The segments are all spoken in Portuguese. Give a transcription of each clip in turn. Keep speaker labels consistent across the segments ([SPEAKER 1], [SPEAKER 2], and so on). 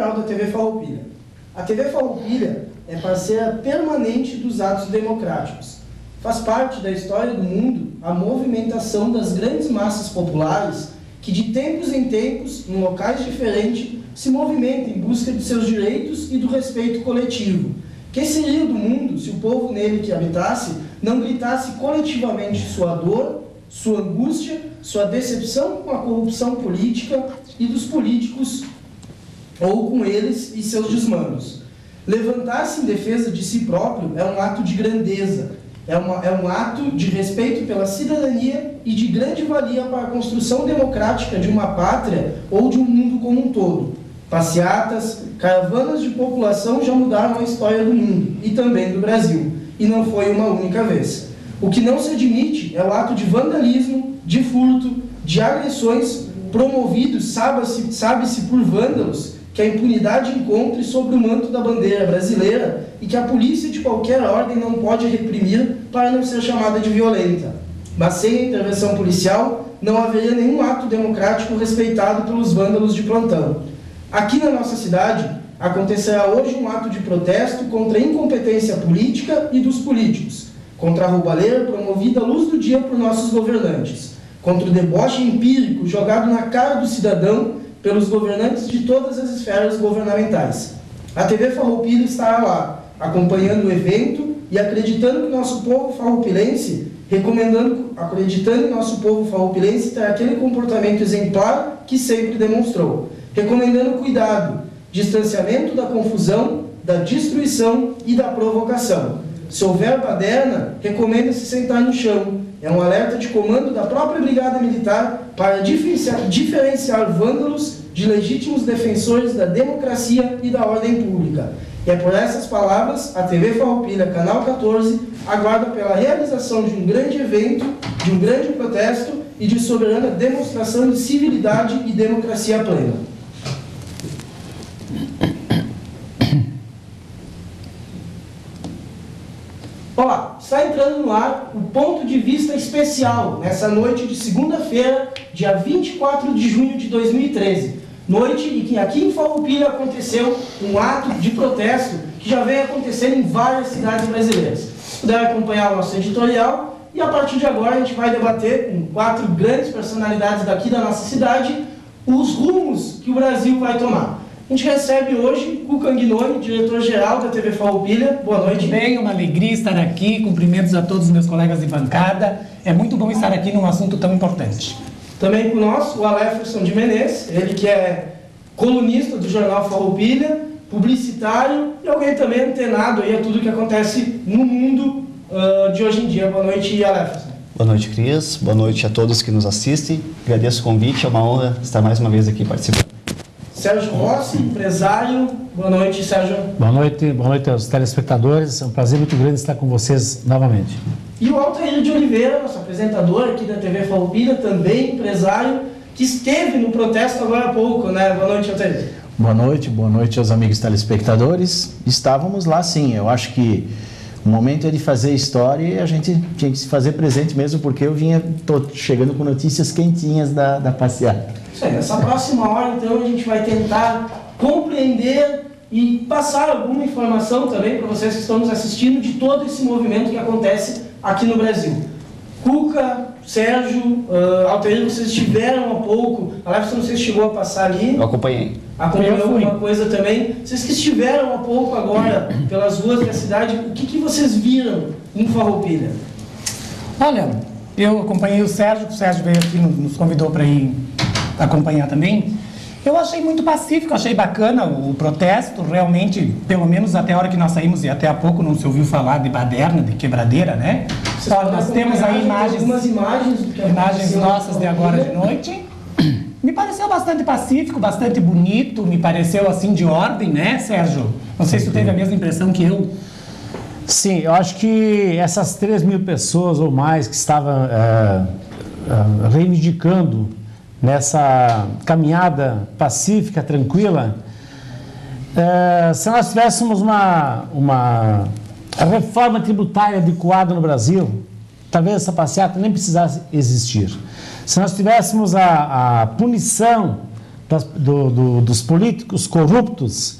[SPEAKER 1] diretor-geral da TV Farroupilha. A TV Farroupilha é parceira permanente dos atos democráticos. Faz parte da história do mundo a movimentação das grandes massas populares que, de tempos em tempos, em locais diferentes, se movimentam em busca de seus direitos e do respeito coletivo. Que seria do mundo se o povo nele que habitasse não gritasse coletivamente sua dor, sua angústia, sua decepção com a corrupção política e dos políticos ou com eles e seus desmandos? Levantar-se em defesa de si próprio é um ato de grandeza, é um ato de respeito pela cidadania e de grande valia para a construção democrática de uma pátria ou de um mundo como um todo. Passeatas, caravanas de população já mudaram a história do mundo e também do Brasil, e não foi uma única vez. O que não se admite é o ato de vandalismo, de furto, de agressões promovidos, sabe-se por vândalos, que a impunidade encontre sobre o manto da bandeira brasileira e que a polícia de qualquer ordem não pode reprimir para não ser chamada de violenta. Mas sem a intervenção policial, não haveria nenhum ato democrático respeitado pelos vândalos de plantão. Aqui na nossa cidade, acontecerá hoje um ato de protesto contra a incompetência política e dos políticos, contra a roubalheira promovida à luz do dia por nossos governantes, contra o deboche empírico jogado na cara do cidadão pelos governantes de todas as esferas governamentais. A TV Farroupilha estará lá, acompanhando o evento e acreditando que nosso povo farroupilense, acreditando que nosso povo farroupilense terá aquele comportamento exemplar que sempre demonstrou, recomendando cuidado, distanciamento da confusão, da destruição e da provocação. Se houver baderna, recomenda-se sentar no chão. É um alerta de comando da própria Brigada Militar para diferenciar vândalos de legítimos defensores da democracia e da ordem pública. E é por essas palavras, a TV Farroupilha, Canal 14, aguarda pela realização de um grande evento, de um grande protesto e de soberana demonstração de civilidade e democracia plena. Olá, está entrando no ar o Ponto de Vista Especial, nessa noite de segunda-feira, dia 24 de junho de 2013. Noite em que aqui em Farroupilha aconteceu um ato de protesto que já vem acontecendo em várias cidades brasileiras. Puder acompanhar o nosso editorial e a partir de agora a gente vai debater com 4 grandes personalidades daqui da nossa cidade os rumos que o Brasil vai tomar. A gente recebe hoje Cuca Anguinoni, diretor-geral da TV Farroupilha. Boa noite.
[SPEAKER 2] Bem, uma alegria estar aqui. Cumprimentos a todos os meus colegas de bancada. É muito bom estar aqui num assunto tão importante.
[SPEAKER 1] Também conosco o Aléferson de Menezes, ele que é colunista do jornal Farroupilha, publicitário e alguém também antenado aí a tudo que acontece no mundo de hoje em dia. Boa noite, Aléferson.
[SPEAKER 3] Boa noite, Cris. Boa noite a todos que nos assistem. Agradeço o convite, é uma honra estar mais uma vez aqui participando.
[SPEAKER 1] Sérgio Rossi, empresário. Boa noite, Sérgio.
[SPEAKER 4] Boa noite aos telespectadores. É um prazer muito grande estar com vocês novamente.
[SPEAKER 1] E o Altair de Oliveira, nosso apresentador aqui da TV Farroupilha, também empresário, que esteve no protesto agora há pouco, né? Boa noite, Altair.
[SPEAKER 5] Boa noite aos amigos telespectadores. Estávamos lá sim, eu acho que o momento é de fazer história e a gente tinha que se fazer presente mesmo, porque eu tô chegando com notícias quentinhas da passeata.
[SPEAKER 1] Isso aí, nessa próxima hora, então, a gente vai tentar compreender e passar alguma informação também para vocês que estão nos assistindo de todo esse movimento que acontece aqui no Brasil. Cuca, Sérgio, Altair, vocês estiveram há pouco, a Aléferson não sei se chegou a passar ali.
[SPEAKER 3] Eu acompanhei.
[SPEAKER 1] Acompanhou alguma coisa também. Vocês que estiveram há pouco agora pelas ruas da cidade, o que vocês viram em Farroupilha?
[SPEAKER 2] Olha, eu acompanhei o Sérgio veio aqui, nos convidou para ir acompanhar também. Eu achei muito pacífico, achei bacana o protesto, realmente, pelo menos até a hora que nós saímos, e até há pouco não se ouviu falar de baderna, de quebradeira, né? Nós temos aí imagens nossas de agora de noite. Me pareceu bastante pacífico, bastante bonito, me pareceu assim de ordem, né, Sérgio? Não sei se tu teve a mesma impressão que eu.
[SPEAKER 4] Sim, eu acho que essas 3.000 pessoas ou mais que estavam reivindicando nessa caminhada pacífica, tranquila, se nós tivéssemos uma reforma tributária adequada no Brasil, talvez essa passeata nem precisasse existir. Se nós tivéssemos a punição dos políticos corruptos,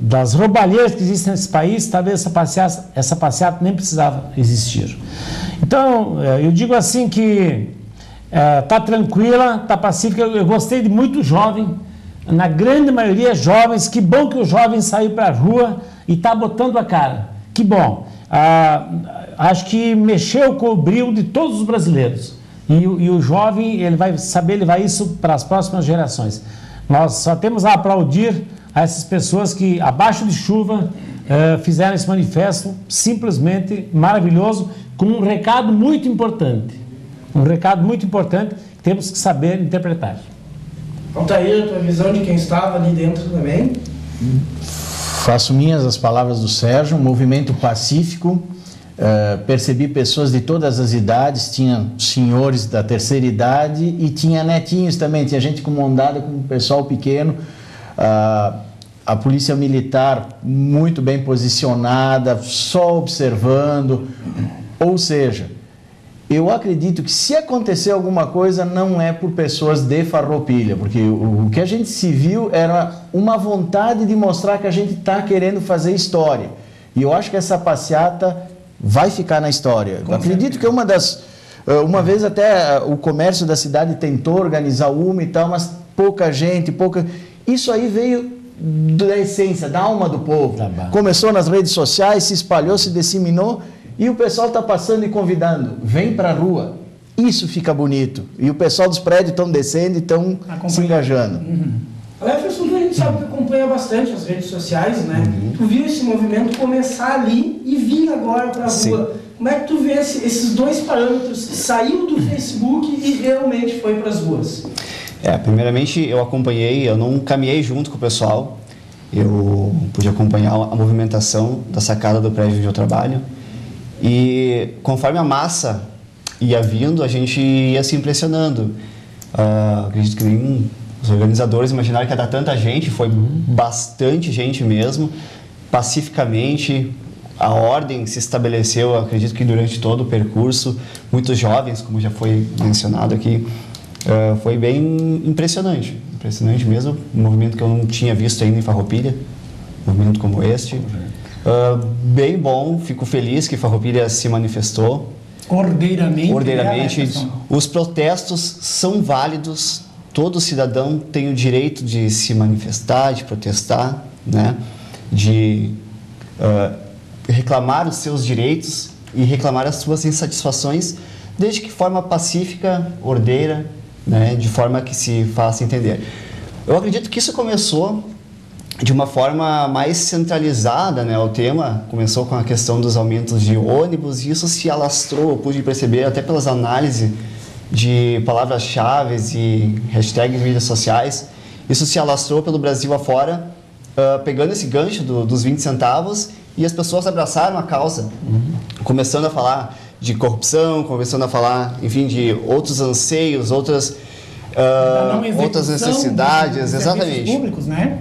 [SPEAKER 4] das roubalheiras que existem nesse país, talvez essa passeata nem precisava existir. Então, eu digo assim que está tranquila, está pacífica. Eu gostei de muito jovem, na grande maioria jovens. Que bom que o jovem saiu para a rua e está botando a cara. Que bom. Acho que mexeu com o brilho de todos os brasileiros. E o jovem, ele vai saber levar isso para as próximas gerações. Nós só temos a aplaudir a essas pessoas que, abaixo de chuva, fizeram esse manifesto simplesmente maravilhoso, com um recado muito importante. Um recado muito importante que temos que saber interpretar.
[SPEAKER 1] Altair, a tua visão de quem estava ali dentro também?
[SPEAKER 5] Faço minhas as palavras do Sérgio, um movimento pacífico. Percebi pessoas de todas as idades, tinha senhores da terceira idade e tinha netinhos também, tinha gente com mondada, com o pessoal pequeno. A polícia militar muito bem posicionada, só observando. Ou seja, eu acredito que se acontecer alguma coisa não é por pessoas de Farroupilha, porque o que a gente se viu era uma vontade de mostrar que a gente está querendo fazer história. E eu acho que essa passeata vai ficar na história. Eu acredito que uma vez até o comércio da cidade tentou organizar uma e tal, mas pouca gente, Isso aí veio da essência, da alma do povo. Começou nas redes sociais, se espalhou, se disseminou e o pessoal está passando e convidando. Vem para a rua. Isso fica bonito. E o pessoal dos prédios estão descendo e estão se engajando.
[SPEAKER 1] Jefferson, a gente sabe que acompanha bastante as redes sociais, né? Tu viu esse movimento começar ali e vir agora para a rua. Como é que tu vê esses dois parâmetros? Saiu do Facebook e realmente foi para as ruas?
[SPEAKER 3] Primeiramente eu acompanhei, eu não caminhei junto com o pessoal, eu pude acompanhar a movimentação da sacada do prédio onde eu trabalho e conforme a massa ia vindo, a gente ia se impressionando. Acredito que nem os organizadores imaginaram que ia dar tanta gente, foi bastante gente mesmo, pacificamente. A ordem se estabeleceu, acredito que durante todo o percurso, muitos jovens, como já foi mencionado aqui, foi bem impressionante mesmo, um movimento que eu não tinha visto ainda em Farroupilha, um movimento como este. Bem bom, fico feliz que Farroupilha se manifestou. Ordeiramente. Os protestos são válidos, todo cidadão tem o direito de se manifestar, de protestar, né? De reclamar os seus direitos e reclamar as suas insatisfações, desde que forma pacífica, ordeira, né, de forma que se faça entender. Eu acredito que isso começou de uma forma mais centralizada, né? O tema começou com a questão dos aumentos de ônibus e isso se alastrou, eu pude perceber até pelas análises de palavras-chave e hashtags de mídias sociais, isso se alastrou pelo Brasil afora, pegando esse gancho dos 20 centavos e as pessoas abraçaram a causa, começando a falar de corrupção, começando a falar, enfim, de outros anseios, outras necessidades, exatamente.
[SPEAKER 2] Públicos, né?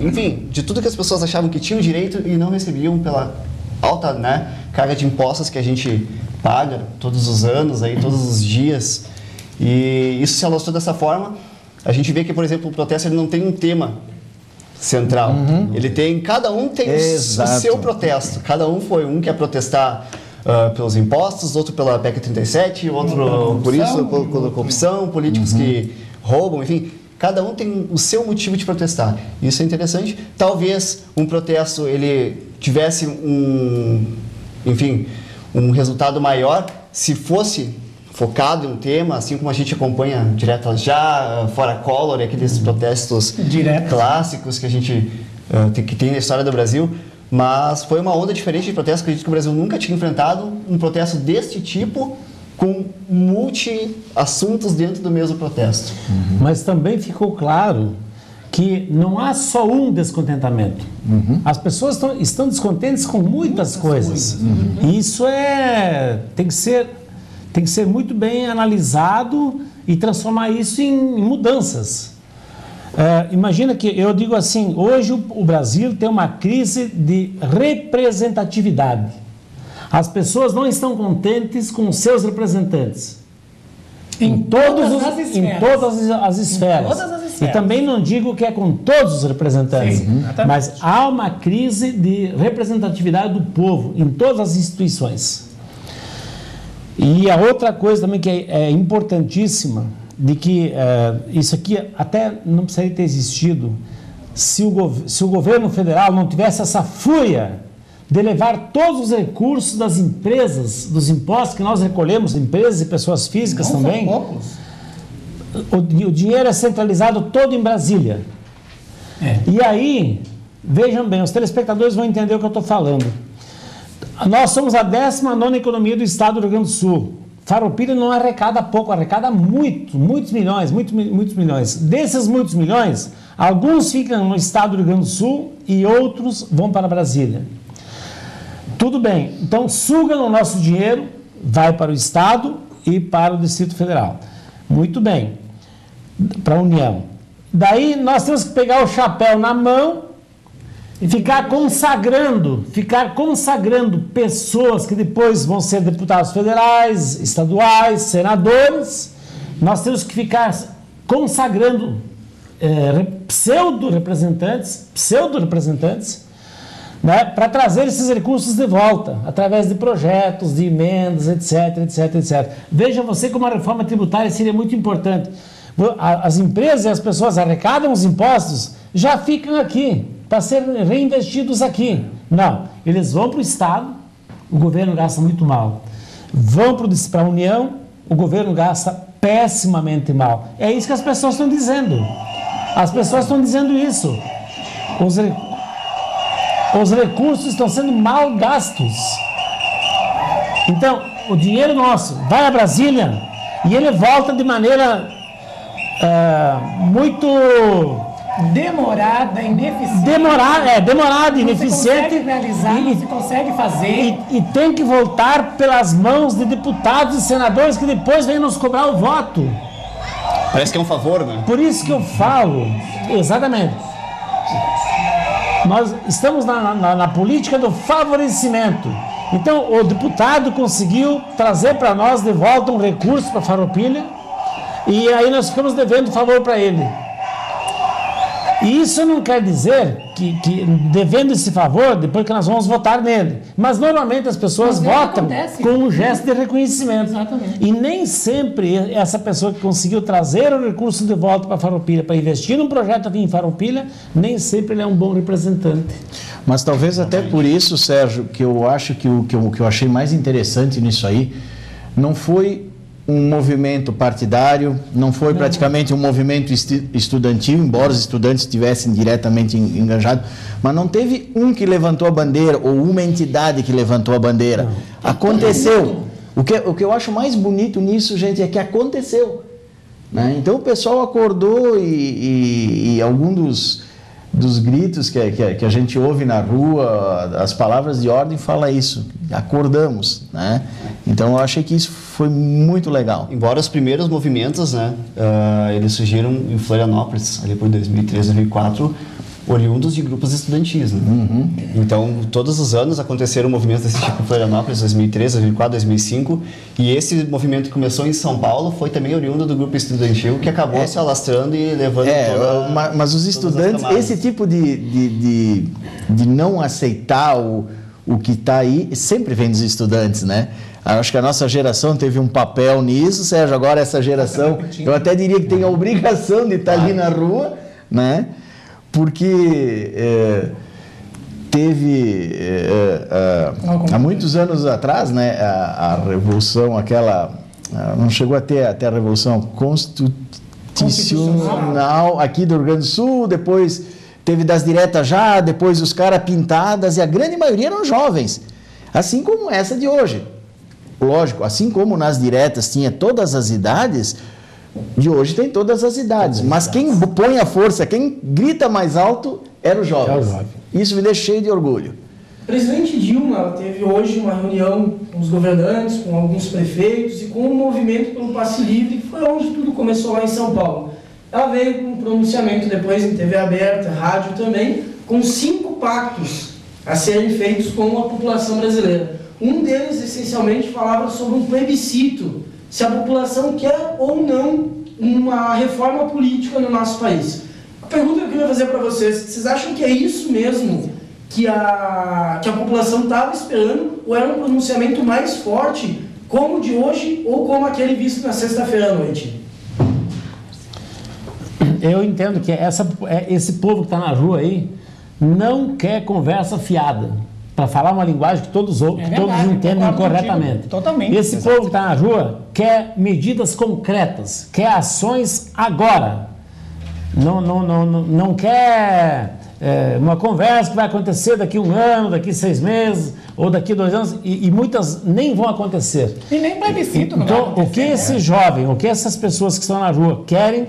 [SPEAKER 3] Enfim, de tudo que as pessoas achavam que tinham direito e não recebiam pela alta, né, carga de impostos que a gente paga todos os anos, aí, todos os dias. E isso se alastrou dessa forma. A gente vê que, por exemplo, o protesto ele não tem um tema central. Ele tem, cada um tem o seu protesto. Cada um foi, um quer protestar pelos impostos, outro pela PEC 37, outro por isso, pela corrupção, políticos que roubam, enfim. Cada um tem o seu motivo de protestar. Isso é interessante. Talvez um protesto ele tivesse um resultado maior se fosse focado em um tema, assim como a gente acompanha direto já, fora Collor, aqueles protestos clássicos que a gente que tem na história do Brasil. Mas foi uma onda diferente de protesto, acredito que o Brasil nunca tinha enfrentado um protesto deste tipo, com multi-assuntos dentro do mesmo protesto.
[SPEAKER 4] Mas também ficou claro que não há só um descontentamento. As pessoas estão descontentes com muitas coisas. E isso tem que ser muito bem analisado e transformar isso em mudanças. Imagina que, eu digo assim, hoje o Brasil tem uma crise de representatividade. As pessoas não estão contentes com os seus representantes.
[SPEAKER 2] Em todas as esferas.
[SPEAKER 4] Em todas as esferas.
[SPEAKER 2] Todas as esferas.
[SPEAKER 4] E também não digo que é com todos os representantes,
[SPEAKER 2] Sim, exatamente.
[SPEAKER 4] mas há uma crise de representatividade do povo em todas as instituições. E a outra coisa também que é importantíssima, de que isso aqui até não precisaria ter existido se o governo federal não tivesse essa fúria de levar todos os recursos das empresas, dos impostos que nós recolhemos, empresas e pessoas físicas
[SPEAKER 2] Não
[SPEAKER 4] também.
[SPEAKER 2] são poucos.
[SPEAKER 4] O dinheiro é centralizado todo em Brasília. E aí, vejam bem, os telespectadores vão entender o que eu estou falando. Nós somos a 19ª economia do estado do Rio Grande do Sul. Farroupilha não arrecada pouco, arrecada muitos milhões. Desses muitos milhões, alguns ficam no estado do Rio Grande do Sul e outros vão para Brasília. Tudo bem, então sugam o nosso dinheiro, vai para o estado e para o Distrito Federal. Muito bem, para a União. Daí nós temos que pegar o chapéu na mão e ficar consagrando pessoas que depois vão ser deputados federais, estaduais, senadores. Nós temos que ficar consagrando pseudo-representantes, né, para trazer esses recursos de volta, através de projetos, de emendas, etc. Veja você como a reforma tributária seria muito importante. As empresas e as pessoas arrecadam os impostos, já ficam aqui, para serem reinvestidos aqui. Não, eles vão para o Estado, o governo gasta muito mal. Vão para a União, o governo gasta pessimamente mal. É isso que as pessoas estão dizendo. As pessoas estão dizendo isso. Os recursos estão sendo mal gastos. Então, o dinheiro nosso vai a Brasília e ele volta de maneira muito...
[SPEAKER 2] Demorada, ineficiente.
[SPEAKER 4] Demorada, ineficiente.
[SPEAKER 2] Não se consegue realizar, não se consegue fazer.
[SPEAKER 4] E tem que voltar pelas mãos de deputados e senadores que depois vêm nos cobrar o voto.
[SPEAKER 3] Parece que é um favor, né?
[SPEAKER 4] Por isso que eu falo, exatamente. Nós estamos na política do favorecimento. Então, o deputado conseguiu trazer para nós de volta um recurso para Farroupilha e aí nós ficamos devendo favor para ele. E isso não quer dizer que devendo esse favor, depois que nós vamos votar nele. Mas normalmente as pessoas votam com um gesto de reconhecimento.
[SPEAKER 2] Exatamente.
[SPEAKER 4] E nem sempre essa pessoa que conseguiu trazer o recurso de volta para Farroupilha, para investir num projeto aqui em Farroupilha, nem sempre ele é um bom representante.
[SPEAKER 5] Mas talvez até por isso, Sérgio, que eu acho que o que eu achei mais interessante nisso aí não foi um movimento partidário, não foi praticamente um movimento estudantil, embora os estudantes estivessem diretamente engajados, mas não teve um que levantou a bandeira ou uma entidade que levantou a bandeira. Não. Aconteceu. O que eu acho mais bonito nisso, gente, é que aconteceu. Né? Então o pessoal acordou e algum dos gritos que a gente ouve na rua, as palavras de ordem fala isso, acordamos, né? Então eu achei que isso foi muito legal.
[SPEAKER 3] Embora os primeiros movimentos, né, eles surgiram em Florianópolis, ali por 2003, 2004, oriundos de grupos estudantis, né?
[SPEAKER 5] Uhum.
[SPEAKER 3] Então, todos os anos aconteceram movimentos desse tipo em Florianópolis, 2003, 2004, 2005, e esse movimento que começou em São Paulo foi também oriundo do grupo estudantil, que acabou se alastrando e levando
[SPEAKER 5] mas os estudantes, esse tipo de não aceitar o que está aí, sempre vem dos estudantes, né? Acho que a nossa geração teve um papel nisso, Sérgio, agora essa geração, eu até diria que tem a obrigação de estar ali na rua, né? Porque teve há muitos anos atrás, né, a revolução, não chegou até a revolução constitucional aqui do Rio Grande do Sul, depois teve das diretas já, depois os caras pintadas, e a grande maioria eram jovens, assim como essa de hoje. Lógico, assim como nas diretas tinha todas as idades, de hoje tem todas as idades, mas quem põe a força, quem grita mais alto, era o jovem. Isso me deixa cheio de orgulho.
[SPEAKER 1] O presidente Dilma teve hoje uma reunião com os governantes, com alguns prefeitos e com o movimento pelo passe livre, que foi onde tudo começou lá em São Paulo. Ela veio com um pronunciamento depois em TV aberta, rádio também, com 5 pactos a serem feitos com a população brasileira. Um deles, essencialmente, falava sobre um plebiscito se a população quer ou não uma reforma política no nosso país. A pergunta que eu queria fazer para vocês acham que é isso mesmo que a população estava esperando, ou era um pronunciamento mais forte, como o de hoje, ou como aquele visto na sexta-feira à noite?
[SPEAKER 4] Eu entendo que esse povo que está na rua aí não quer conversa fiada, para falar uma linguagem que todos entendem corretamente.
[SPEAKER 2] Totalmente.
[SPEAKER 4] Esse povo que está na rua quer medidas concretas, quer ações agora. Não quer uma conversa que vai acontecer daqui 1 ano, daqui 6 meses, ou daqui 2 anos, e muitas nem vão acontecer.
[SPEAKER 2] E nem plebiscito não vai
[SPEAKER 4] Então, o que esse jovem, o que essas pessoas que estão na rua querem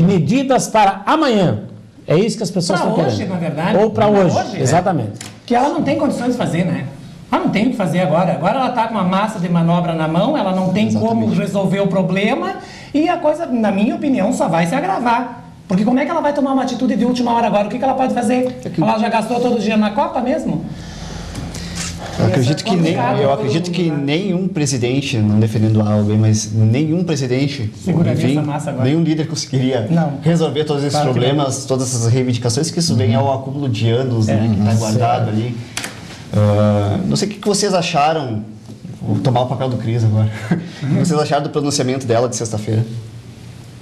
[SPEAKER 4] medidas para amanhã. É isso que as pessoas estão querendo.
[SPEAKER 2] Para hoje, na verdade.
[SPEAKER 4] Ou para hoje,
[SPEAKER 2] né?
[SPEAKER 4] exatamente.
[SPEAKER 2] Que ela não tem condições de fazer, né? Ela não tem o que fazer agora. Agora ela está com uma massa de manobra na mão, ela não tem como resolver o problema e a coisa, na minha opinião, só vai se agravar. Porque como é que ela vai tomar uma atitude de última hora agora? O que ela pode fazer? Ela já gastou todo o dinheiro na Copa mesmo?
[SPEAKER 3] Eu acredito que nenhum presidente, não defendendo alguém, mas nenhum presidente,
[SPEAKER 2] seguraria essa massa agora.
[SPEAKER 3] Nenhum líder conseguiria resolver todos esses problemas, todas essas reivindicações, que isso vem ao acúmulo de anos, né, que está guardado ali. Não sei o que vocês acharam, vou tomar o papel do Cris agora, o que vocês acharam do pronunciamento dela de sexta-feira?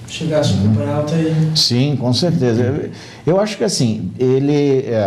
[SPEAKER 1] Chegaste a acompanhar o aí.
[SPEAKER 5] Sim, com certeza. Eu acho que assim,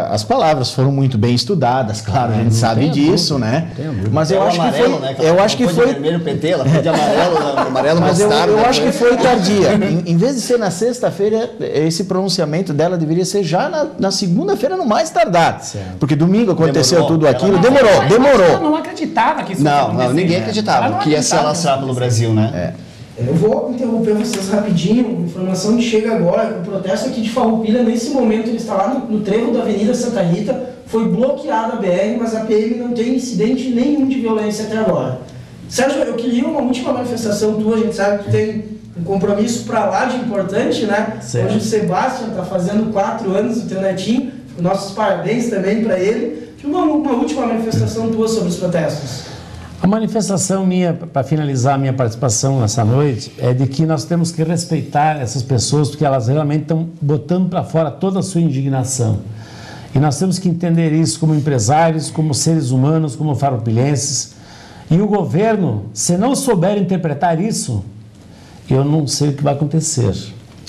[SPEAKER 5] as palavras foram muito bem estudadas, claro, a gente sabe disso, né?
[SPEAKER 3] Mas eu acho que foi, né? Eu acho que foi vermelho PT, ela foi de amarelo,
[SPEAKER 5] mas eu acho que foi tardia. Em vez de ser na sexta-feira, esse pronunciamento dela deveria ser já na segunda-feira, no mais tardar. Certo. Porque domingo aconteceu tudo aquilo, demorou.
[SPEAKER 2] Ela não acreditava que isso ia acontecer.
[SPEAKER 3] Não, ninguém acreditava que ia se alastrar pelo Brasil, né?
[SPEAKER 1] Eu vou interromper vocês rapidinho, informação que chega agora, o protesto aqui de Farroupilha, nesse momento ele está lá no trevo da Avenida Santa Rita, foi bloqueada a BR, mas a PM não tem incidente nenhum de violência até agora. Sérgio, eu queria uma última manifestação tua, a gente sabe que tu tem um compromisso para lá de importante, né? Certo. Hoje o Sebastião está fazendo 4 anos, o teu netinho, nossos parabéns também para ele. Uma última manifestação tua sobre os protestos.
[SPEAKER 4] A manifestação minha, para finalizar a minha participação nessa noite, é de que nós temos que respeitar essas pessoas, porque elas realmente estão botando para fora toda a sua indignação. E nós temos que entender isso como empresários, como seres humanos, como farroupilhenses. E o governo, se não souber interpretar isso, eu não sei o que vai acontecer.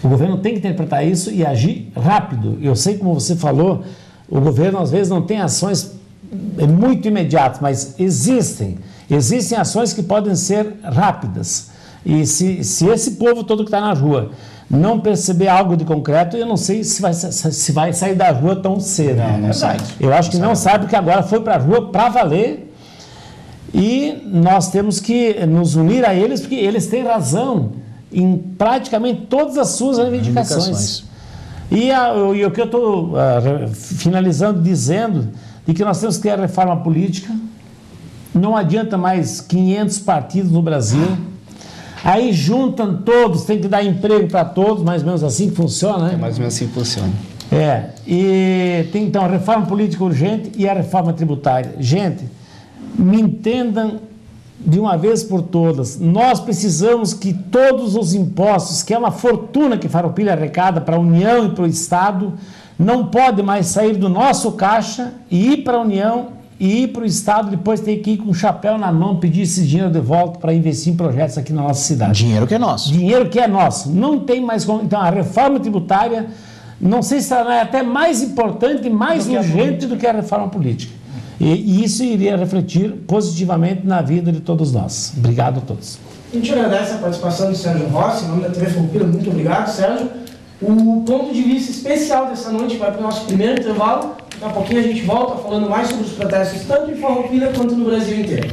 [SPEAKER 4] O governo tem que interpretar isso e agir rápido. Eu sei, como você falou, o governo às vezes não tem ações muito imediatas, mas existem ações que podem ser rápidas. E se esse povo todo que está na rua não perceber algo de concreto, eu não sei se vai sair da rua tão cedo.
[SPEAKER 3] Não sai.
[SPEAKER 4] Eu acho que não sabe, porque agora foi para a rua para valer e nós temos que nos unir a eles, porque eles têm razão em praticamente todas as suas reivindicações. E o que eu estou finalizando dizendo de que nós temos que ter a reforma política. Não adianta mais 500 partidos no Brasil. Aí juntam todos, tem que dar emprego para todos, mais ou menos assim que funciona, né?
[SPEAKER 3] É mais ou menos assim que funciona.
[SPEAKER 4] E tem então a reforma política urgente e a reforma tributária. Gente, me entendam de uma vez por todas, nós precisamos que todos os impostos, que é uma fortuna que Farroupilha arrecada para a União e para o Estado, não pode mais sair do nosso caixa e ir para a União e ir para o Estado, depois ter que ir com o chapéu na mão, pedir esse dinheiro de volta para investir em projetos aqui na nossa cidade.
[SPEAKER 5] Dinheiro que é nosso.
[SPEAKER 4] Dinheiro que é nosso. Não tem mais como. Então, a reforma tributária, não sei se ela é até mais importante e mais urgente do que a reforma política. E isso iria refletir positivamente na vida de todos nós. Obrigado a todos.
[SPEAKER 1] A gente agradece a participação do Sérgio Rossi, em nome da TV Farroupilha. Muito obrigado, Sérgio. O ponto de vista especial dessa noite vai para o nosso primeiro intervalo. Daqui a pouquinho a gente volta falando mais sobre os protestos, tanto em Farroupilha quanto no Brasil inteiro.